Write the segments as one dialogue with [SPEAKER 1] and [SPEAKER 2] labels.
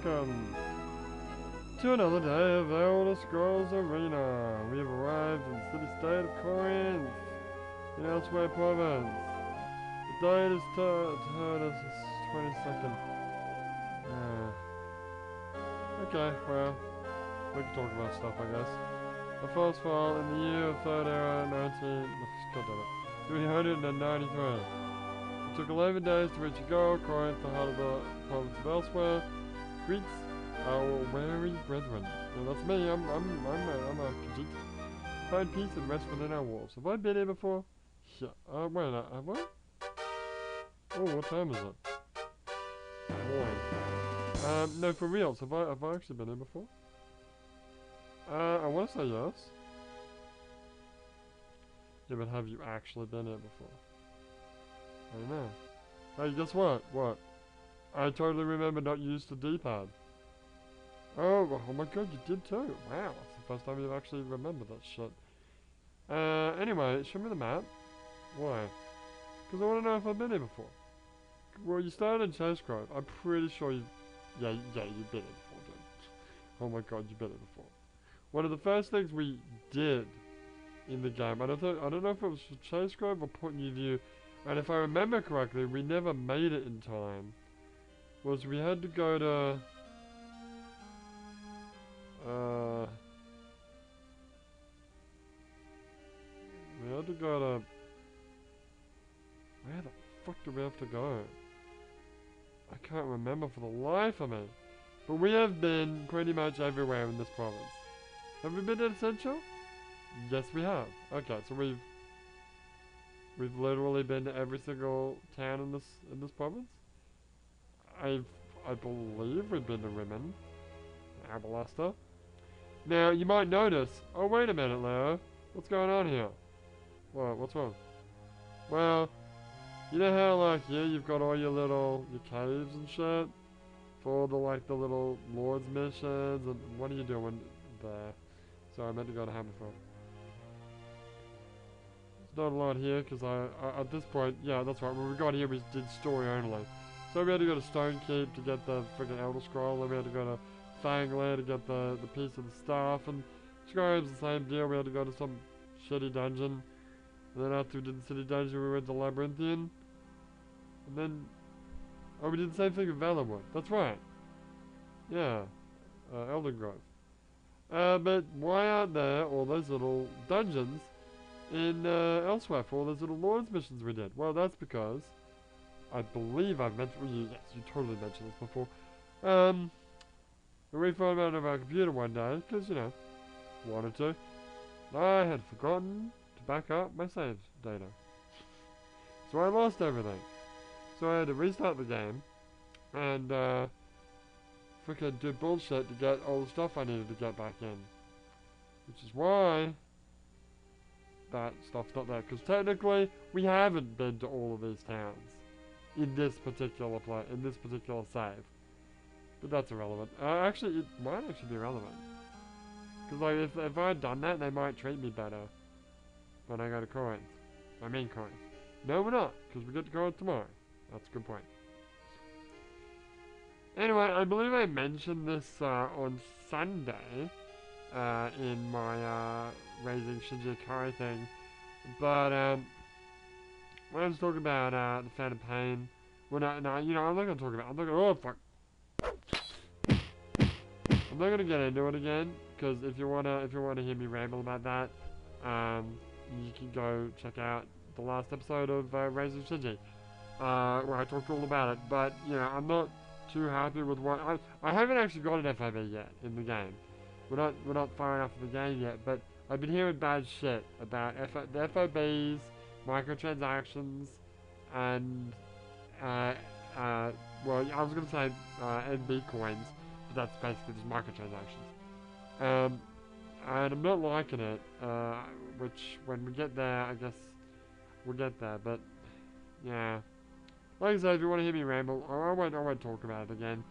[SPEAKER 1] welcome to another day of Elder Scrolls Arena. We have arrived in the city-state of Corinth, in Elsewhere province. The date is Turdus 22nd. Okay, well, we can talk about stuff, I guess. The first fall in the year of Third Era, 393. It took 11 days to reach a goal, Corinth, the heart of the province of Elsewhere. Greeks, our weary brethren. And that's me, I'm a Khajiit. Find peace and rest within our walls. Have I been here before? Yeah, wait, have I? Oh, what time is it? Morning. No, for reals, have I actually been here before? I want to say yes. Yeah, but have you actually been here before? I don't know. Hey, guess what? What? I totally remember not used the D-pad. Oh my god, you did too. Wow, that's the first time you've actually remembered that shit. Anyway, show me the map. Why? Because I want to know if I've been here before. Well, you started in Chase Grove. I'm pretty sure you... Yeah, you've been here before, dude. Oh my god, you've been here before. One of the first things we did in the game, I don't know if it was for Chase Grove or Point New View, and if I remember correctly, we never made it in time, was we had to go to... we had to go to... Where the fuck do we have to go? I can't remember for the life of me. But we have been pretty much everywhere in this province. Have we been to Essential? Yes, we have. Okay, so we've literally been to every single town in this province. I believe we've been to Rimmon, Abalasta. Now you might notice. Oh wait a minute, Leo. What's going on here? What? What's wrong? Well, you know how like here you've got all your caves and shit for the little Lord's missions, and what are you doing there? Sorry, I meant to go to Hammerfell. There's not a lot here because I at this point, yeah, that's right. When we got here, we did story only. So we had to go to Stonekeep to get the freaking Elder Scroll, and we had to go to Fanglair to get the piece of the staff, and Skyrim's the same deal. We had to go to some shitty dungeon, and then after we did the city dungeon, we went to Labyrinthian, and then we did the same thing with Valenwood. That's right. Yeah, Elden Grove. But why aren't there all those little dungeons in Elsewhere for all those little Lord's missions we did? Well, that's because I believe I've mentioned. Yes, you totally mentioned this before. We found out on our computer one day because wanted to. I had forgotten to back up my save data, so I lost everything. So I had to restart the game and freaking do bullshit to get all the stuff I needed to get back in. Which is why that stuff's not there. Because technically, we haven't been to all of these towns in this particular save. But that's irrelevant. Actually, it might actually be relevant. Because like, if I had done that, they might treat me better when I go to Corinth. I mean Corinth. No, we're not, because we get to Corinth tomorrow. That's a good point. Anyway, I believe I mentioned this on Sunday in my Raising Shinji Ikari thing, but when I was talking about the Phantom Pain, I'm not gonna talk about. Oh fuck! I'm not gonna get into it again because if you wanna hear me ramble about that, you can go check out the last episode of Raising Shinji, where I talked all about it. But I'm not too happy with what I haven't actually got an FOB yet in the game. We're not far enough in the game yet, but I've been hearing bad shit about the FOBs, microtransactions, and well, I was gonna say NB coins, but that's basically just microtransactions. And I'm not liking it. Which when we get there, I guess we'll get there. But yeah. Like I said, if you want to hear me ramble, I won't talk about it again.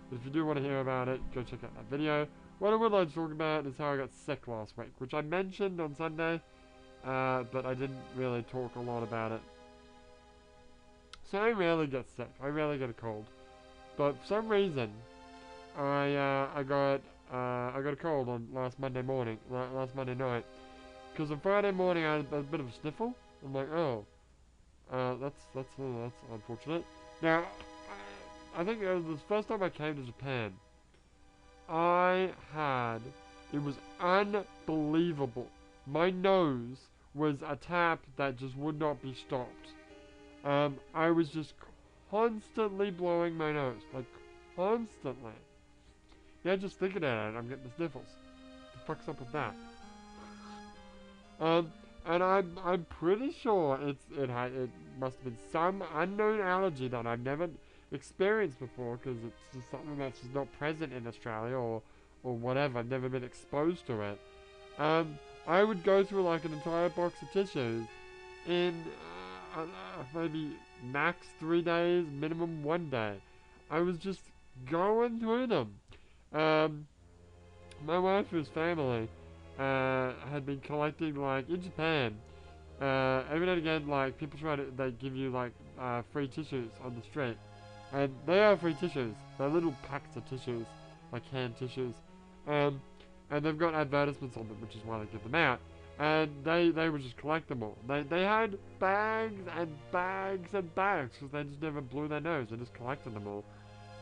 [SPEAKER 1] But if you do want to hear about it, go check out that video. What I would like to talk about is how I got sick last week, which I mentioned on Sunday, but I didn't really talk a lot about it. So I rarely get sick. I rarely get a cold. But for some reason, I got a cold on last Monday morning, last Monday night, because on Friday morning I had a bit of a sniffle. I'm like, oh, that's unfortunate. Now, I think it was the first time I came to Japan. It was unbelievable. My nose was a tap that just would not be stopped. I was just constantly blowing my nose, like constantly. Yeah, just thinking about it, I'm getting the sniffles. The fuck's up with that? And I'm pretty sure it must have been some unknown allergy that I've never experienced before, because it's just something that's just not present in Australia or whatever. I've never been exposed to it. I would go through like an entire box of tissues in maybe max 3 days, minimum 1 day. I was just going through them. My wife's family had been collecting, like, in Japan. Every now and again, like, people they give you, like, free tissues on the street. And they are free tissues. They're little packs of tissues, like hand tissues. And they've got advertisements on them, which is why they give them out. And they would just collect them all. They had bags and bags and bags, because they just never blew their nose. They just collected them all.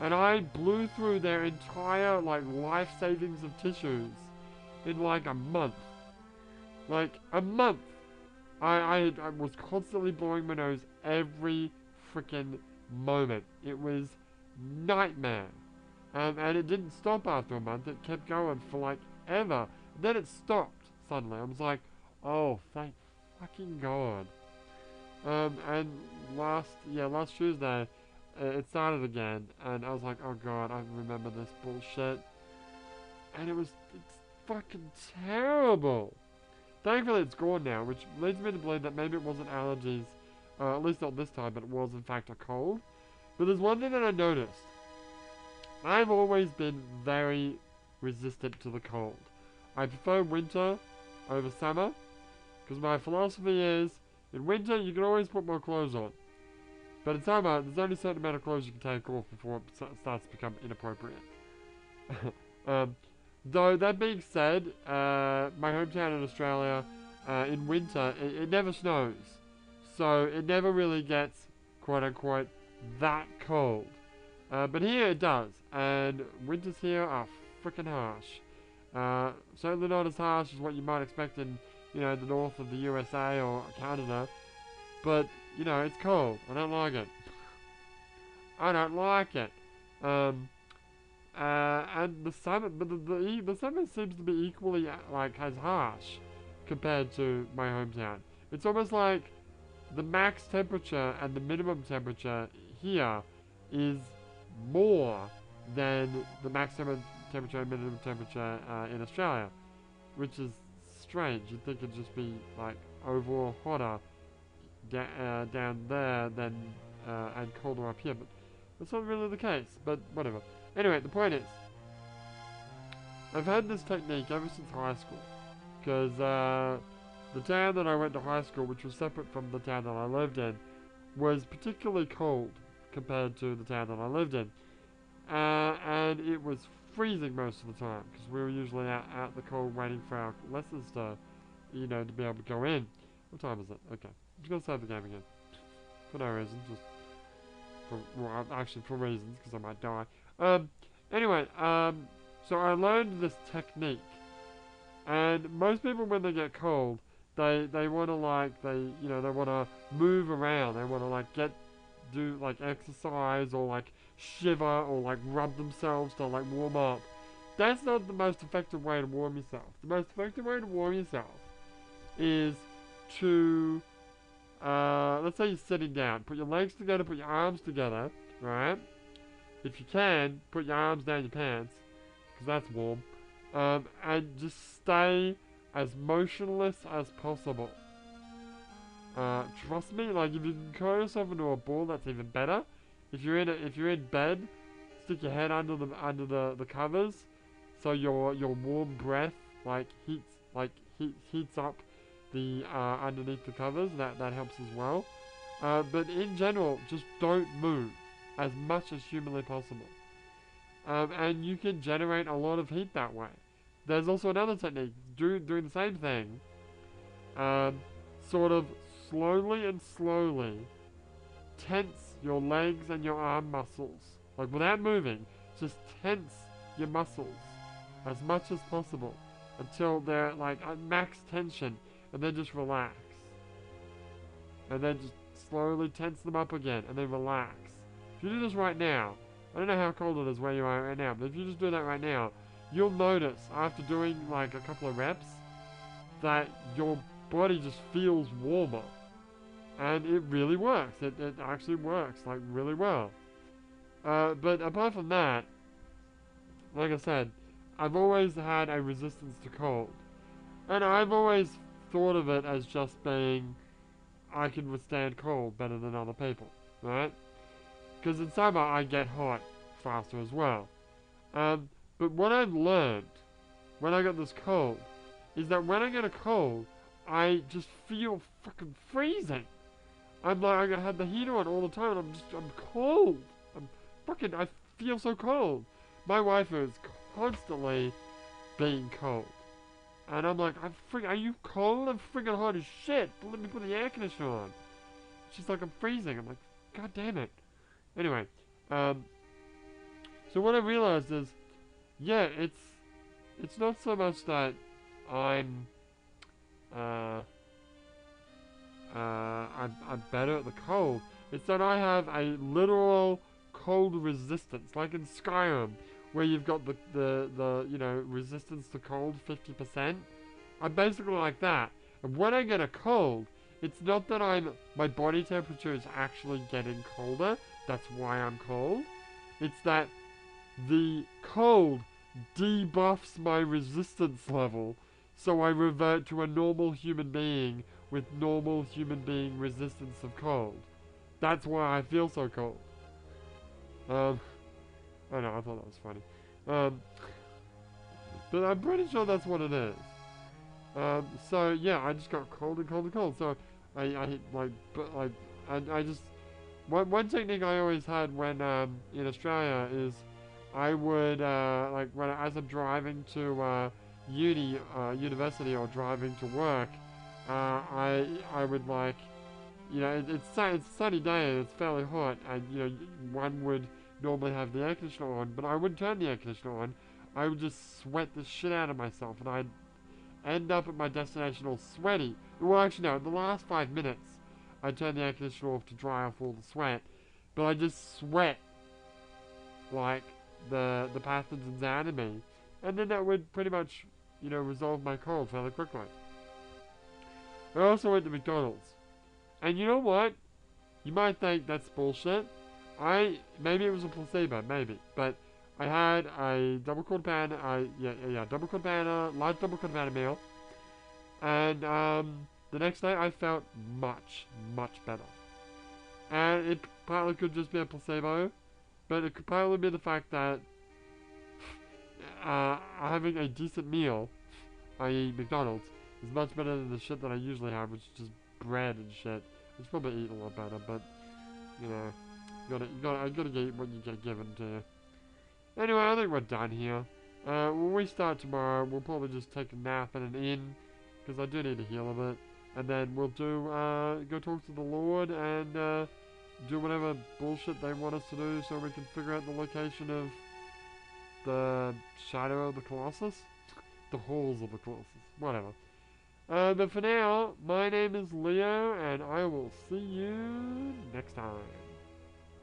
[SPEAKER 1] And I blew through their entire, like, life savings of tissues in, like, a month. Like, a month! I was constantly blowing my nose every freaking moment. It was nightmare. And it didn't stop after a month. It kept going for, like, ever. Then it stopped suddenly. I was like, oh, thank fucking God. And last Tuesday, it started again, and I was like, oh God, I remember this bullshit. And it's fucking terrible. Thankfully it's gone now, which leads me to believe that maybe it wasn't allergies, at least not this time, but it was in fact a cold. But there's one thing that I noticed. I've always been very resistant to the cold. I prefer winter over summer, because my philosophy is, in winter you can always put more clothes on. But in summer, there's only a certain amount of clothes you can take off before it starts to become inappropriate. Though, that being said, my hometown in Australia, in winter, it never snows. So, it never really gets, quote-unquote, that cold. But here it does, and winters here are freaking harsh. Certainly not as harsh as what you might expect in, the north of the USA or Canada. But, it's cold. I don't like it. I don't like it. And the summer, but the summer seems to be equally, like, as harsh compared to my hometown. It's almost like the max temperature and the minimum temperature here is more than the max temperature and minimum temperature in Australia, which is strange. You'd think it'd just be, like, overall hotter down there than and colder up here, but that's not really the case. But whatever. Anyway, the point is, I've had this technique ever since high school, because the town that I went to high school, which was separate from the town that I lived in, was particularly cold compared to the town that I lived in, and it was freezing most of the time, because we were usually out in the cold waiting for our lessons to be able to go in. What time is it? Okay. I'm just gonna save the game again. For no reason, just for reasons, because I might die. Anyway, so I learned this technique, and most people when they get cold, they want to they want to move around, they want to do exercise or shiver or rub themselves to warm up. That's not the most effective way to warm yourself. The most effective way to warm yourself is to let's say you're sitting down. Put your legs together, put your arms together, right? If you can, put your arms down your pants, because that's warm. And just stay as motionless as possible. Trust me, if you can curl yourself into a ball, that's even better. If you're in bed, stick your head under the covers, so your warm breath heats up the underneath the covers. That helps as well. But in general, just don't move as much as humanly possible. and you can generate a lot of heat that way. There's also another technique, doing the same thing, sort of slowly and slowly tense your legs and your arm muscles, like without moving, just tense your muscles as much as possible until they're like at max tension, and then just relax. And then just slowly tense them up again, and then relax. If you do this right now, I don't know how cold it is where you are right now, but if you just do that right now, you'll notice after doing like a couple of reps that your body just feels warmer. And it really works. It actually works like really well. But apart from that, like I said, I've always had a resistance to cold. And I've always thought of it as just being, I can withstand cold better than other people, right? Because in summer I get hot faster as well. But what I've learned when I got this cold is that when I get a cold, I just feel fucking freezing. I'm like, I had the heater on all the time, and I'm cold. I feel so cold. My wife is constantly being cold. And I'm like, are you cold? I'm freaking hot as shit. Let me put the air conditioner on. She's like, I'm freezing. I'm like, God damn it. Anyway, so what I realized is, yeah, it's not so much that I'm better at the cold. It's that I have a literal cold resistance, like in Skyrim, where you've got the you know, resistance to cold 50%. I'm basically like that. And when I get a cold, it's not that my body temperature is actually getting colder. That's why I'm cold. It's that the cold debuffs my resistance level, so I revert to a normal human being with normal human being resistance of cold. That's why I feel so cold. I know, I thought that was funny. But I'm pretty sure that's what it is. So yeah, I just got cold and cold and cold. So I just one technique I always had when in Australia is I would like as I'm driving to university or driving to work, I would like, you know, it's a sunny day and it's fairly hot, and you know, one would normally have the air conditioner on, but I wouldn't turn the air conditioner on. I would just sweat the shit out of myself, and I'd end up at my destination all sweaty. Well, actually no, in the last 5 minutes, I'd turn the air conditioner off to dry off all the sweat, but I just sweat like the pathogens out of me, and then that would pretty much, you know, resolve my cold fairly quickly. I also went to McDonald's, and you know what? You might think that's bullshit. Maybe it was a placebo, maybe, but I had a double quarter pounder, double quarter pounder, large double quarter pounder meal, and the next day I felt much better. And it partly could just be a placebo, but it could probably be the fact that having a decent meal, i.e. McDonald's, is much better than the shit that I usually have, which is just bread and shit. It's probably eat a lot better, but you know, I gotta get what you get given to you. Anyway, I think we're done here. When we start tomorrow, we'll probably just take a nap and an inn, because I do need to heal a bit, and then we'll go talk to the Lord and do whatever bullshit they want us to do, so we can figure out the location of the Shadow of the Colossus, the Halls of the Colossus, whatever. But for now, my name is Leo, and I will see you next time.